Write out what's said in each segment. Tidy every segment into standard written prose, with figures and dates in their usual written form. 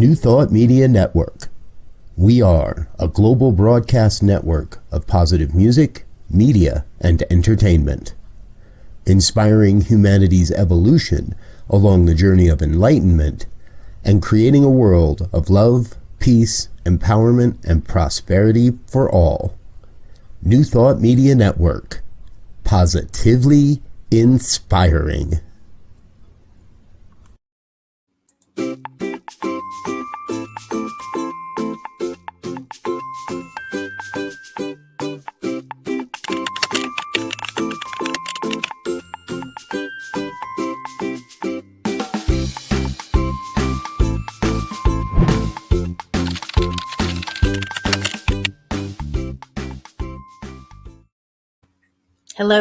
New Thought Media Network. We are a global broadcast network of positive music, media, and entertainment, inspiring humanity's evolution along the journey of enlightenment and creating a world of love, peace, empowerment, and prosperity for all. New Thought Media Network. Positively inspiring.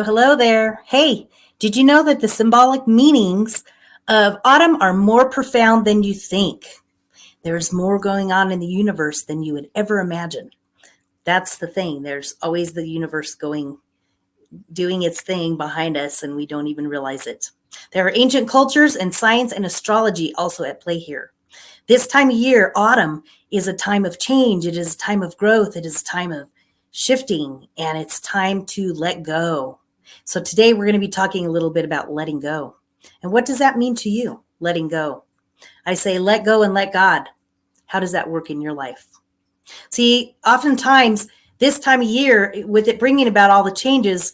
Hello there. Hey, did you know that the symbolic meanings of autumn are more profound than you think? There's more going on in the universe than you would ever imagine. That's the thing. There's always the universe doing its thing behind us, and we don't even realize it. There are ancient cultures and science and astrology also at play here. This time of year, autumn, is a time of change. It is a time of growth. It is a time of shifting, and it's time to let go. So today we're going to be talking a little bit about letting go. And what does that mean to you, letting go? I say let go and let God. How does that work in your life? See, oftentimes this time of year, with it bringing about all the changes,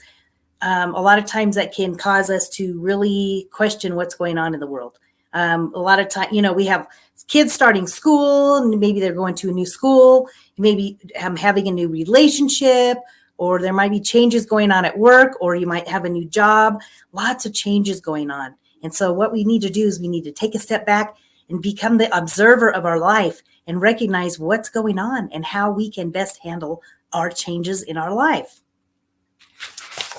a lot of times that can cause us to really question what's going on in the world. A lot of time, we have kids starting school, and maybe they're going to a new school, maybe having a new relationship, or there might be changes going on at work, or you might have a new job, lots of changes going on. And so what we need to do is we need to take a step back and become the observer of our life and recognize what's going on and how we can best handle our changes in our life.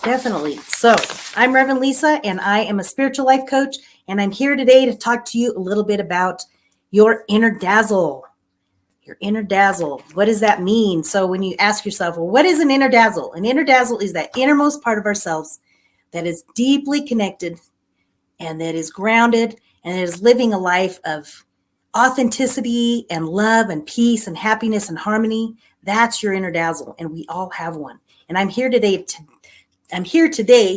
Definitely. So I'm Reverend Lisa, and I am a spiritual life coach, and I'm here today to talk to you a little bit about your inner dazzle. Your inner dazzle. What does that mean? So when you ask yourself, well, what is an inner dazzle? An inner dazzle is that innermost part of ourselves that is deeply connected and that is grounded and that is living a life of authenticity and love and peace and happiness and harmony. That's your inner dazzle, and we all have one. And I'm here today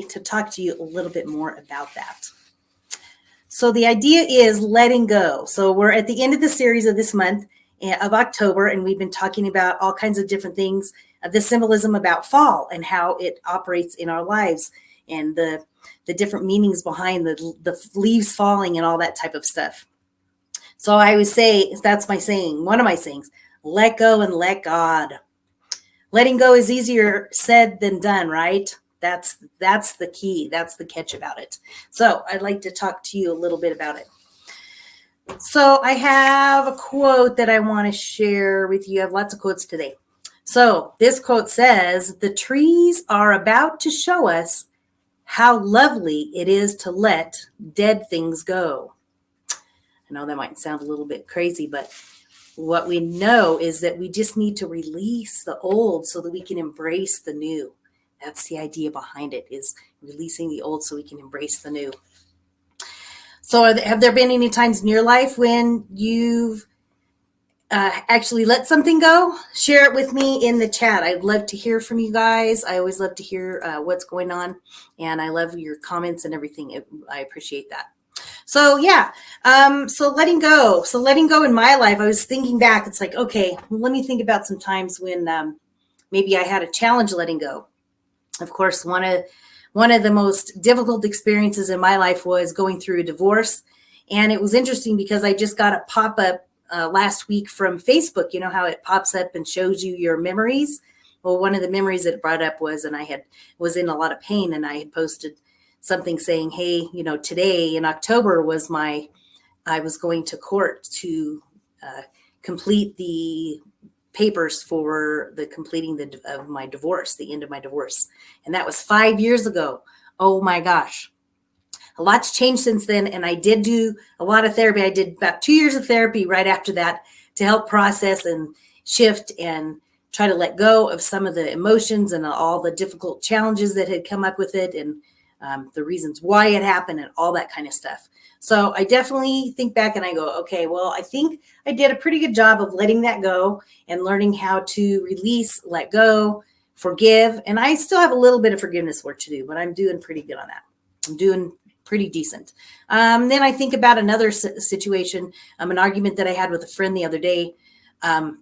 to talk to you a little bit more about that. So the idea is letting go. So we're at the end of the series of this month of October, and we've been talking about all kinds of different things, the symbolism about fall and how it operates in our lives, and the different meanings behind the leaves falling and all that type of stuff. So I would say, that's my saying, one of my sayings, let go and let God. Letting go is easier said than done, right? That's the key. That's the catch about it. So I'd like to talk to you a little bit about it. So I have a quote that I want to share with you. I have lots of quotes today. So this quote says, "The trees are about to show us how lovely it is to let dead things go." I know that might sound a little bit crazy, but what we know is that we just need to release the old so that we can embrace the new. That's the idea behind it, is releasing the old so we can embrace the new. So have there been any times in your life when you've actually let something go? Share it with me in the chat. I'd love to hear from you guys. I always love to hear what's going on, and I love your comments and everything. I appreciate that. So yeah, so letting go. So letting go in my life, I was thinking back. It's like, okay, let me think about some times when maybe I had a challenge letting go. Of course, one of the most difficult experiences in my life was going through a divorce. And it was interesting because I just got a pop-up last week from Facebook. You know how it pops up and shows you your memories? Well, one of the memories that it brought up was, and was in a lot of pain, and I had posted something saying, hey, today in October I was going to court to complete the papers for the completing of my divorce, the end of my divorce. And that was 5 years ago. Oh my gosh. A lot's changed since then. And I did do a lot of therapy. I did about 2 years of therapy right after that to help process and shift and try to let go of some of the emotions and all the difficult challenges that had come up with it. And the reasons why it happened and all that kind of stuff. So I definitely think back and I go, okay, well, I think I did a pretty good job of letting that go and learning how to release, let go, forgive. And I still have a little bit of forgiveness work to do, but I'm doing pretty good on that. I'm doing pretty decent. Then I think about another situation, an argument that I had with a friend the other day. And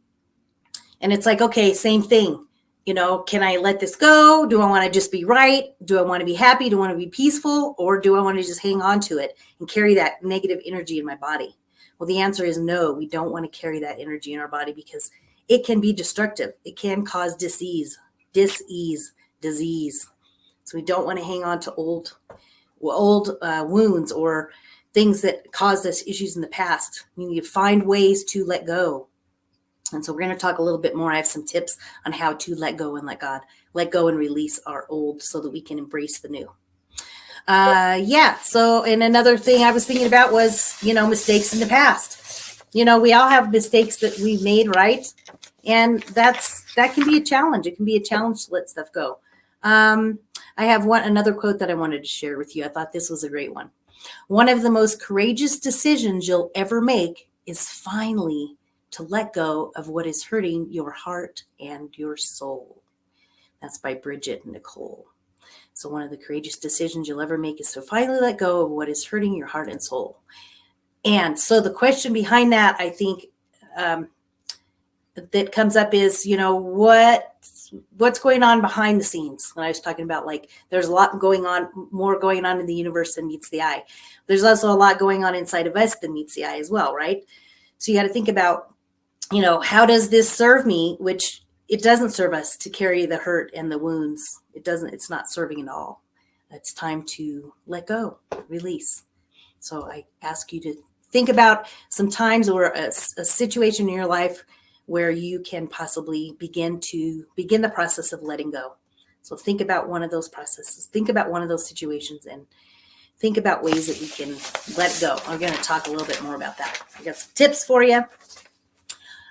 it's like, okay, same thing. Can I let this go? Do I want to just be right? Do I want to be happy? Do I want to be peaceful? Or do I want to just hang on to it and carry that negative energy in my body? Well, the answer is no. We don't want to carry that energy in our body because it can be destructive. It can cause disease. So we don't want to hang on to old wounds or things that caused us issues in the past. We need to find ways to let go. And so we're going to talk a little bit more. I have some tips on how to let go and let go and release our old so that we can embrace the new. So, and another thing I was thinking about was, mistakes in the past. We all have mistakes that we've made, right? And that can be a challenge. It can be a challenge to let stuff go. I have another quote that I wanted to share with you. I thought this was a great one. One of the most courageous decisions you'll ever make is finally to let go of what is hurting your heart and your soul. That's by Bridget Nicole. So one of the courageous decisions you'll ever make is to finally let go of what is hurting your heart and soul. And so the question behind that, I think, that comes up is, what's going on behind the scenes? When I was talking about, like, there's a lot more going on in the universe than meets the eye. There's also a lot going on inside of us than meets the eye as well, right? So you got to think about, how does this serve me? Which it doesn't serve us to carry the hurt and the wounds. It's not serving at all. It's time to let go, release. So I ask you to think about some times or a situation in your life where you can possibly begin the process of letting go. So think about one of those processes. Think about one of those situations and think about ways that we can let go. I'm going to talk a little bit more about that. I got some tips for you.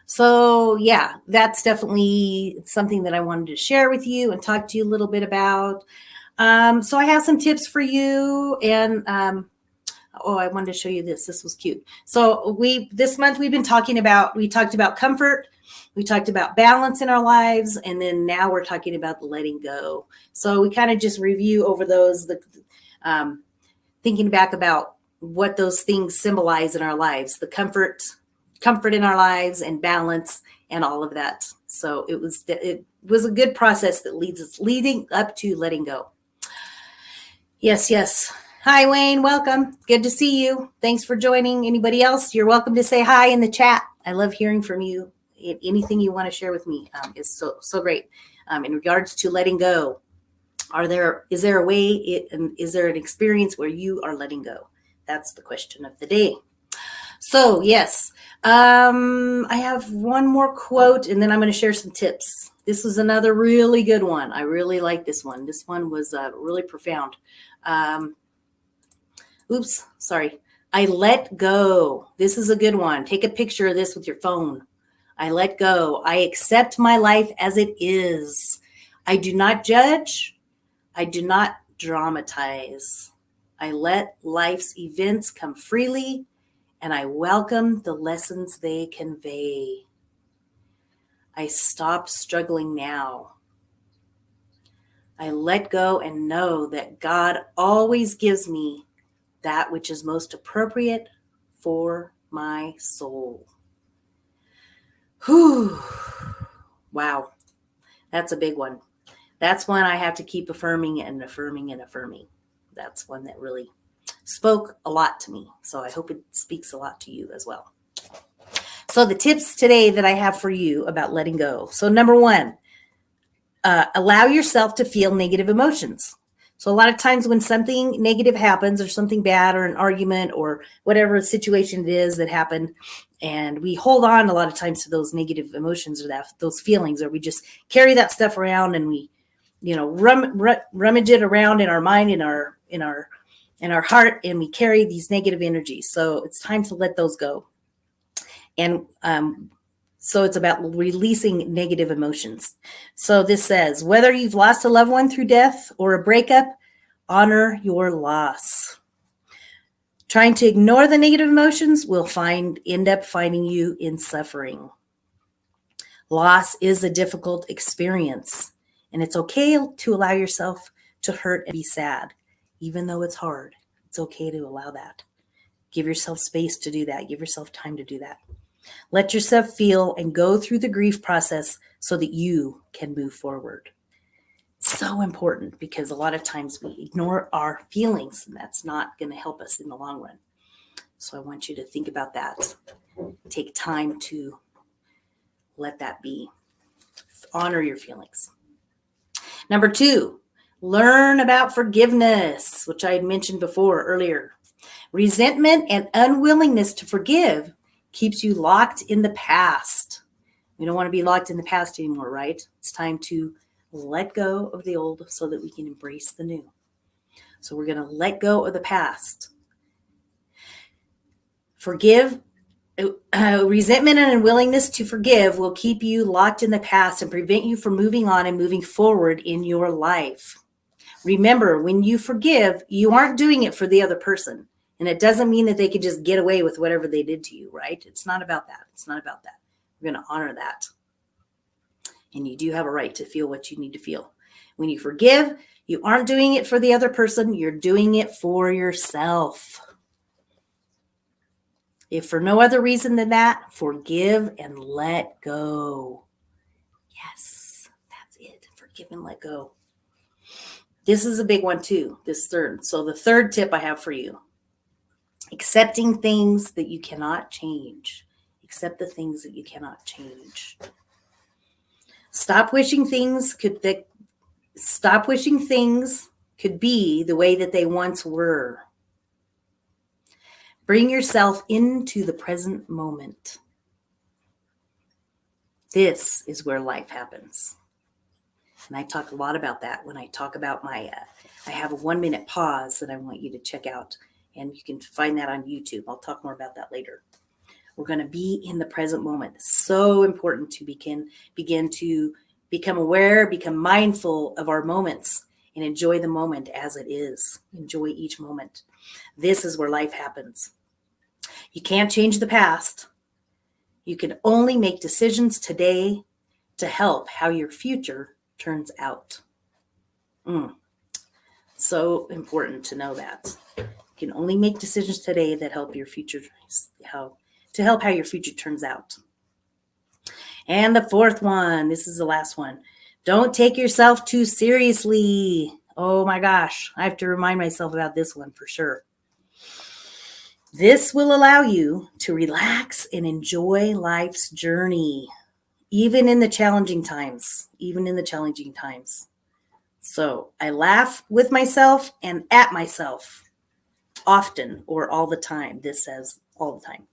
So yeah, that's definitely something that I wanted to share with you and talk to you a little bit about. So I have some tips for you, and I wanted to show you this. This was cute. So this month we talked about comfort, we talked about balance in our lives, and then now we're talking about the letting go. So we kind of just review over those, thinking back about what those things symbolize in our lives, the comfort in our lives and balance and all of that. So it was a good process that leading up to letting go. Yes. Hi, Wayne. Welcome. Good to see you. Thanks for joining. Anybody else, you're welcome to say hi in the chat. I love hearing from you. Anything you want to share with me is so great. In regards to letting go, is there a way, is there an experience where you are letting go? That's the question of the day. So yes, I have one more quote, and then I'm going to share some tips. This was another really good one. I really like this one. This one was really profound. I let go. This is a good one. Take a picture of this with your phone. I let go. I accept my life as it is. I do not judge. I do not dramatize. I let life's events come freely, and I welcome the lessons they convey. I stop struggling now. I let go and know that God always gives me that which is most appropriate for my soul. Whew. Wow. That's a big one. That's one I have to keep affirming and affirming and affirming. That's one that really spoke a lot to me. So I hope it speaks a lot to you as well. So the tips today that I have for you about letting go. So number one, allow yourself to feel negative emotions. So a lot of times when something negative happens or something bad or an argument or whatever situation it is that happened, and we hold on a lot of times to those negative emotions or those feelings, or we just carry that stuff around and we, rummage it around in our mind, in our heart, and we carry these negative energies. So it's time to let those go. And so it's about releasing negative emotions. So this says, whether you've lost a loved one through death or a breakup Honor your loss. Trying to ignore the negative emotions will end up finding you in suffering. Loss is a difficult experience, and it's okay to allow yourself to hurt and be sad, even though it's hard. It's okay to allow that. Give yourself space to do that. Give yourself time to do that. Let yourself feel and go through the grief process so that you can move forward. So important, because a lot of times we ignore our feelings, and that's not going to help us in the long run. So I want you to think about that. Take time to let that be. Honor your feelings. Number 2, learn about forgiveness, which I had mentioned before earlier. Resentment and unwillingness to forgive keeps you locked in the past. We don't want to be locked in the past anymore, right? It's time to let go of the old so that we can embrace the new. So we're going to let go of the past. Resentment and unwillingness to forgive will keep you locked in the past and prevent you from moving on and moving forward in your life. Remember, when you forgive, you aren't doing it for the other person. And it doesn't mean that they could just get away with whatever they did to you, right? It's not about that. It's not about that. We're going to honor that. And you do have a right to feel what you need to feel. When you forgive, you aren't doing it for the other person. You're doing it for yourself. If for no other reason than that, forgive and let go. Yes, that's it. Forgive and let go. This is a big one too, this third. So the third tip I have for you, accepting things that you cannot change. Accept the things that you cannot change. Stop wishing things could be the way that they once were. Bring yourself into the present moment. This is where life happens. And I talk a lot about that when I talk about I have a 1-minute pause that I want you to check out. And you can find that on YouTube. I'll talk more about that later. We're going to be in the present moment. It's so important to begin to become aware, become mindful of our moments, and enjoy the moment as it is. Enjoy each moment. This is where life happens. You can't change the past. You can only make decisions today to help how your future turns out. So important to know that. You can only make decisions today that help your future, how your future turns out. And the 4th one, this is the last one. Don't take yourself too seriously. Oh my gosh, I have to remind myself about this one for sure. This will allow you to relax and enjoy life's journey, even in the challenging times. So I laugh with myself and at myself often or all the time. This says all the time.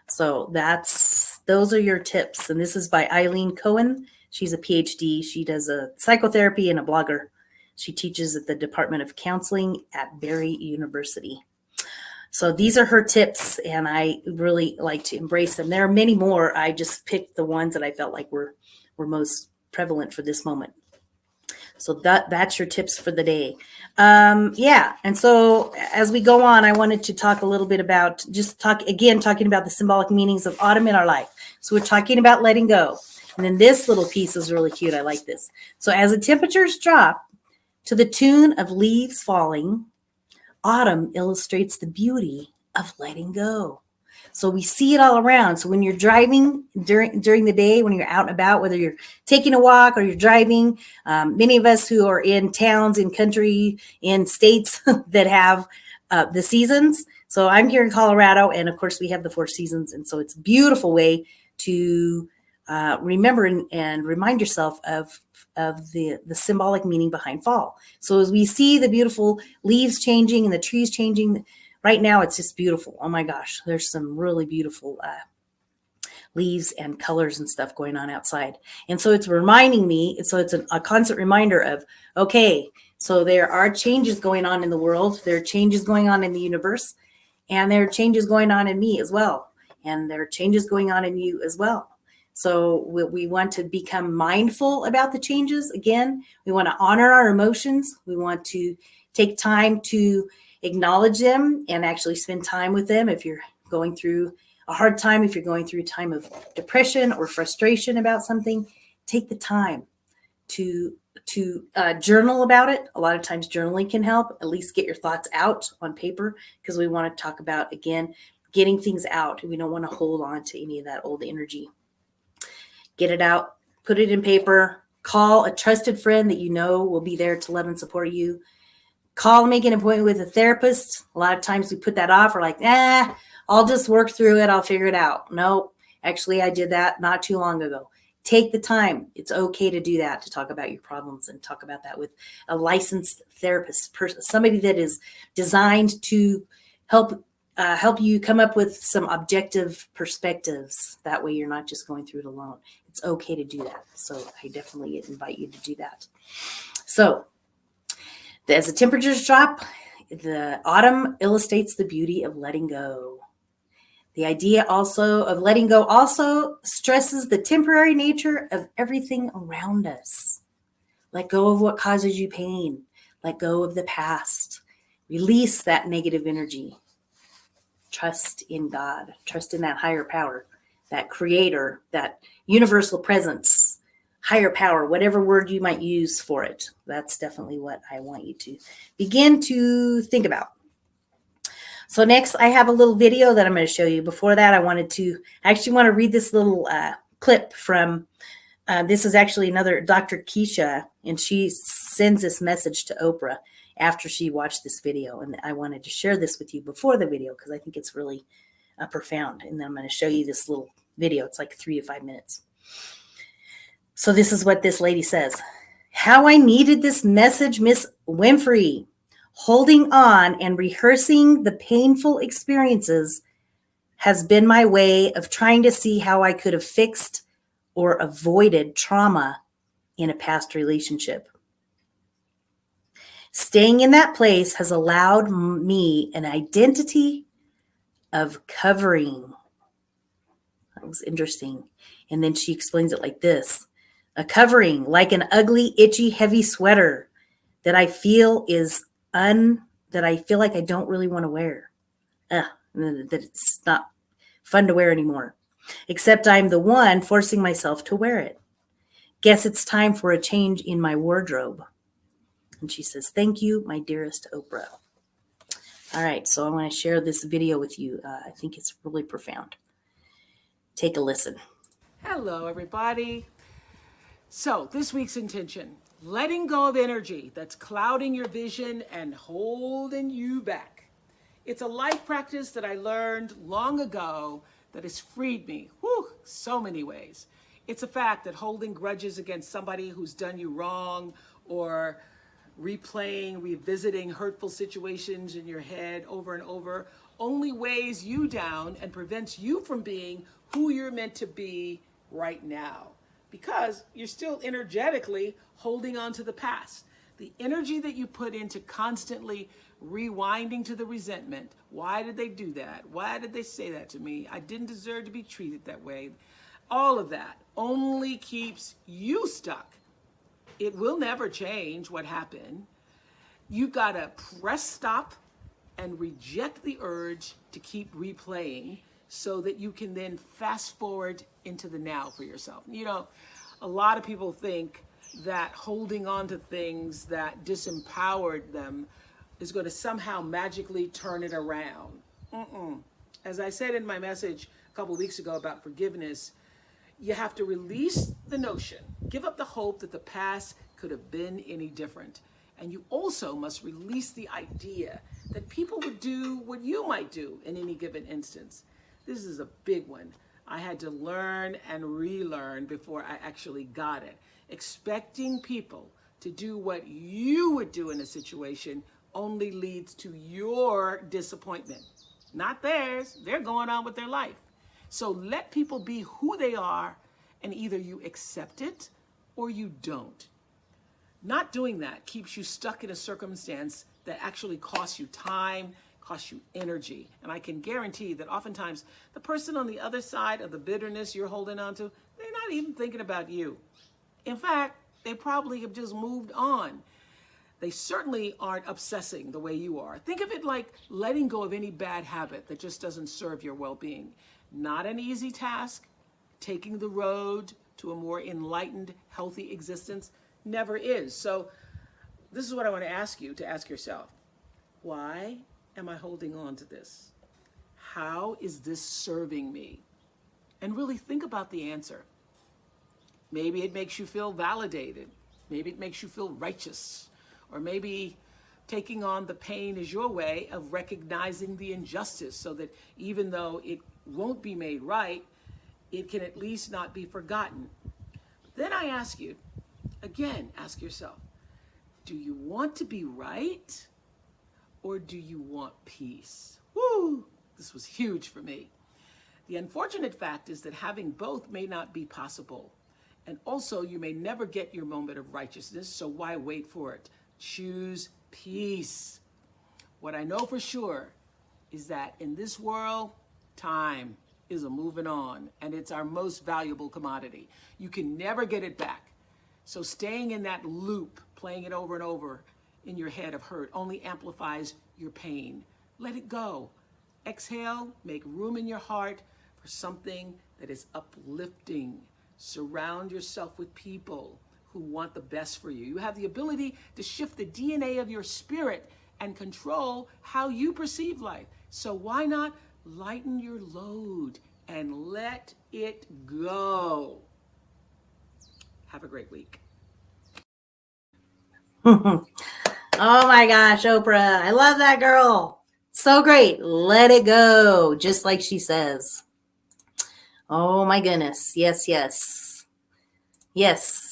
So those are your tips. And this is by Eileen Cohen. She's a PhD. She does a psychotherapy and a blogger. She teaches at the Department of Counseling at Barry University. So these are her tips, and I really like to embrace them. There are many more. I just picked the ones that I felt like were most prevalent for this moment. So that's your tips for the day. And so as we go on, I wanted to talk a little bit about talking about the symbolic meanings of autumn in our life. So we're talking about letting go. And then this little piece is really cute. I like this. So as the temperatures drop to the tune of leaves falling, autumn illustrates the beauty of letting go. So we see it all around. So when you're driving during the day, when you're out and about, whether you're taking a walk or you're driving, many of us who are in towns, in country, in states that have the seasons. So I'm here in Colorado, and of course we have the 4 seasons. And so it's a beautiful way to remember and remind yourself of the symbolic meaning behind fall. So as we see the beautiful leaves changing and the trees changing, right now it's just beautiful. Oh my gosh, there's some really beautiful leaves and colors and stuff going on outside. And so it's reminding me, so it's a constant reminder of, okay, so there are changes going on in the world. There are changes going on in the universe, and there are changes going on in me as well. And there are changes going on in you as well. So we want to become mindful about the changes. Again, we want to honor our emotions. We want to Take time to acknowledge them and actually spend time with them. If you're going through a hard time, if you're going through a time of depression or frustration about something, take the time to journal about it. A lot of times journaling can help, at least get your thoughts out on paper, because we want to talk about, again, getting things out. We don't want to hold on to any of that old energy. Get it out, put it in paper, call a trusted friend that you know will be there to love and support you. Call, make an appointment with a therapist. A lot of times we put that off. We're like, I'll just work through it. I'll figure it out. No, actually, I did that not too long ago. Take the time. It's okay to do that, to talk about your problems and talk about that with a licensed therapist, somebody that is designed to help you come up with some objective perspectives. That way you're not just going through it alone. It's okay to do that. So I definitely invite you to do that. So as the temperatures drop, the autumn illustrates the beauty of letting go. The idea also of letting go also stresses the temporary nature of everything around us. Let go of what causes you pain. Let go of the past. Release that negative energy. Trust in God. Trust in that higher power, that creator, that universal presence, higher power, whatever word you might use for it. That's definitely what I want you to begin to think about. So next, I have a little video that I'm going to show you. Before that, I actually want to read this little clip from, this is actually another Dr. Keisha, and she sends this message to Oprah after she watched this video. And I wanted to share this with you before the video because I think it's really profound. And then I'm going to show you this little video. It's like 3 to 5 minutes. So this is what this lady says. How I needed this message, Miss Winfrey. Holding on and rehearsing the painful experiences has been my way of trying to see how I could have fixed or avoided trauma in a past relationship. Staying in that place has allowed me an identity of covering. That was interesting. And then she explains it like this. A covering, like an ugly, itchy, heavy sweater that I feel like I don't really want to wear. That it's not fun to wear anymore. Except I'm the one forcing myself to wear it. Guess it's time for a change in my wardrobe. And she says, thank you, my dearest Oprah. All right, so I want to share this video with you. I think it's really profound. Take a listen. Hello, everybody. So this week's intention, letting go of energy that's clouding your vision and holding you back. It's a life practice that I learned long ago that has freed me, so many ways. It's a fact that holding grudges against somebody who's done you wrong or revisiting hurtful situations in your head over and over only weighs you down and prevents you from being who you're meant to be right now, because you're still energetically holding on to the past. The energy that you put into constantly rewinding to the resentment. Why did they do that? Why did they say that to me? I didn't deserve to be treated that way. All of that only keeps you stuck. It will never change what happened. You've got to press stop and reject the urge to keep replaying so that you can then fast forward into the now for yourself. You know, a lot of people think that holding on to things that disempowered them is going to somehow magically turn it around. As I said in my message a couple of weeks ago about forgiveness, you have to release the notion, give up the hope that the past could have been any different. And you also must release the idea that people would do what you might do in any given instance. This is a big one. I had to learn and relearn before I actually got it. Expecting people to do what you would do in a situation only leads to your disappointment, not theirs. They're going on with their life. So let people be who they are, and either you accept it or you don't. Not doing that keeps you stuck in a circumstance that actually costs you time, costs you energy. And I can guarantee that oftentimes the person on the other side of the bitterness you're holding on to, they're not even thinking about you. In fact, they probably have just moved on. They certainly aren't obsessing the way you are. Think of it like letting go of any bad habit that just doesn't serve your well-being. Not an easy task. Taking the road to a more enlightened, healthy existence never is. So this is what I want to ask you to ask yourself. Why am I holding on to this? How is this serving me? And really think about the answer. Maybe it makes you feel validated. Maybe it makes you feel righteous. Or maybe taking on the pain is your way of recognizing the injustice so that even though it won't be made right, it can at least not be forgotten. Then I ask you, again, ask yourself, do you want to be right or do you want peace? Woo! This was huge for me. The unfortunate fact is that having both may not be possible. And also, you may never get your moment of righteousness, so why wait for it? Choose peace. What I know for sure is that in this world, time is a moving on, and it's our most valuable commodity. You can never get it back. So staying in that loop, playing it over and over in your head of hurt only amplifies your pain. Let it go. Exhale, make room in your heart for something that is uplifting. Surround yourself with people who want the best for you. You have the ability to shift the DNA of your spirit and control how you perceive life. So why not lighten your load and let it go? Have a great week. Oh my gosh, Oprah. I love that girl. So great. Let it go. Just like she says. Oh my goodness. Yes, yes. Yes.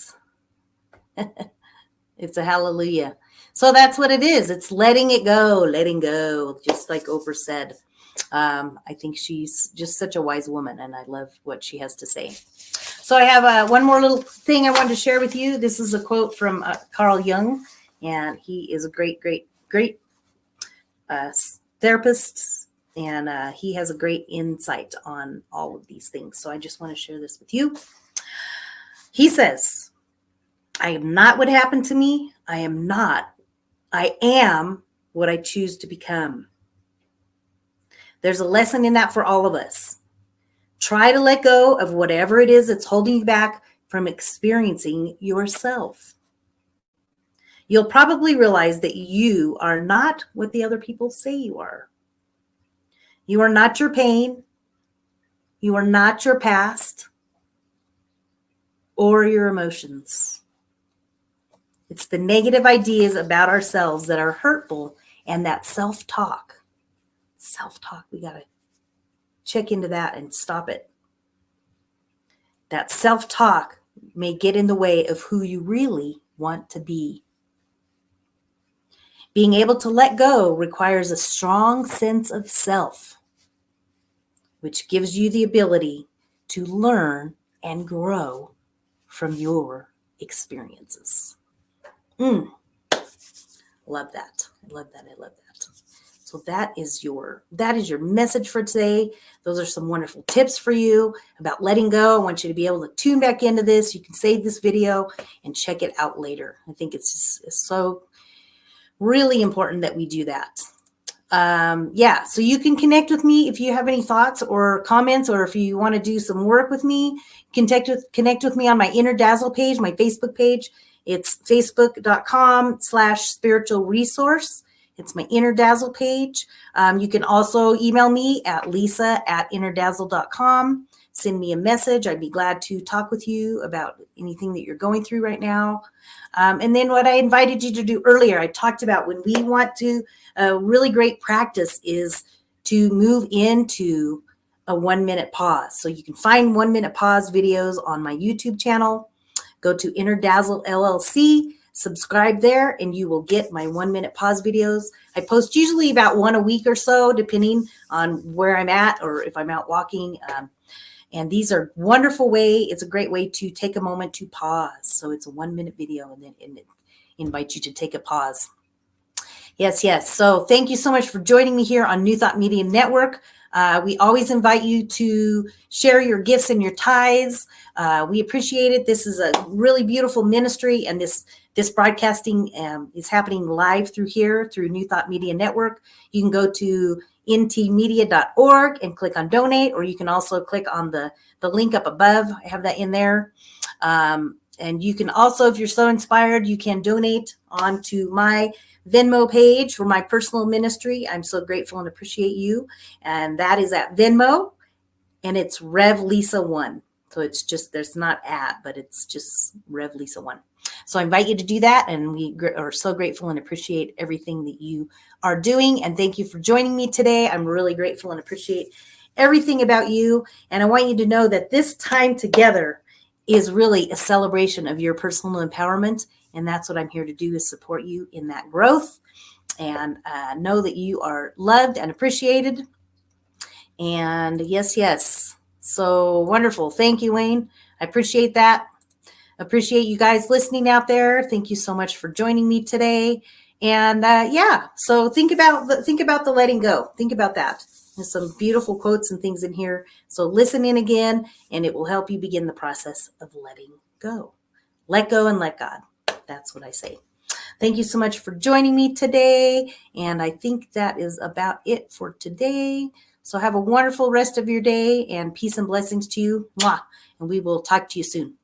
It's a hallelujah. So that's what it is. It's letting it go, letting go, just like Oprah said. I think she's just such a wise woman, and I love what she has to say. So I have one more little thing I wanted to share with you. This is a quote from Carl Jung, and he is a great therapist, and he has a great insight on all of these things. So I just want to share this with you. He says, I am not what happened to me. I am what I choose to become. There's a lesson in that for all of us. Try to let go of whatever it is that's holding you back from experiencing yourself. You'll probably realize that you are not what the other people say you are. You are not your pain. You are not your past or your emotions. It's the negative ideas about ourselves that are hurtful, and that self-talk. Self-talk, we got to check into that and stop it. That self-talk may get in the way of who you really want to be. Being able to let go requires a strong sense of self, which gives you the ability to learn and grow from your experiences. Love that. I love that. So that is your message for today. Those are some wonderful tips for you about letting go. I want you to be able to tune back into this. You can save this video and check it out later. I think it's so really important that we do that. So you can connect with me if you have any thoughts or comments, or if you want to do some work with me. Connect with me on my Inner Dazzle page, my Facebook page. It's facebook.com/spiritual resource. It's my Inner Dazzle page. You can also email me at lisa@innerdazzle.com. Send me a message. I'd be glad to talk with you about anything that you're going through right now. And then what I invited you to do earlier, I talked about when we want to, a really great practice is to move into a 1-minute pause. So you can find 1-minute pause videos on my YouTube channel. Go to Inner Dazzle LLC, subscribe there, and you will get my 1-minute pause videos. I post usually about one a week or so, depending on where I'm at or if I'm out walking. And these are wonderful it's a great way to take a moment to pause. So it's a 1-minute video, and then it invites you to take a pause. Yes. So thank you so much for joining me here on New Thought Media Network. We always invite you to share your gifts and your tithes. We appreciate it. This is a really beautiful ministry, and this broadcasting is happening live through here through New Thought Media Network. You can go to ntmedia.org and click on donate, or you can also click on the link up above. I have that in there. And you can also, if you're so inspired, you can donate onto my Venmo page for my personal ministry. I'm so grateful and appreciate you. And that is at Venmo, and it's Rev Lisa 1. So it's just, there's not at, but it's just Rev Lisa 1. So I invite you to do that. And we are so grateful and appreciate everything that you are doing. And thank you for joining me today. I'm really grateful and appreciate everything about you. And I want you to know that this time together is really a celebration of your personal empowerment. And that's what I'm here to do, is support you in that growth, and know that you are loved and appreciated. And yes. So wonderful. Thank you, Wayne. I appreciate that. Appreciate you guys listening out there. Thank you so much for joining me today. And so think about the letting go. Think about that. There's some beautiful quotes and things in here. So listen in again, and it will help you begin the process of letting go. Let go and let God. That's what I say. Thank you so much for joining me today. And I think that is about it for today. So have a wonderful rest of your day, and peace and blessings to you. Mwah. And we will talk to you soon.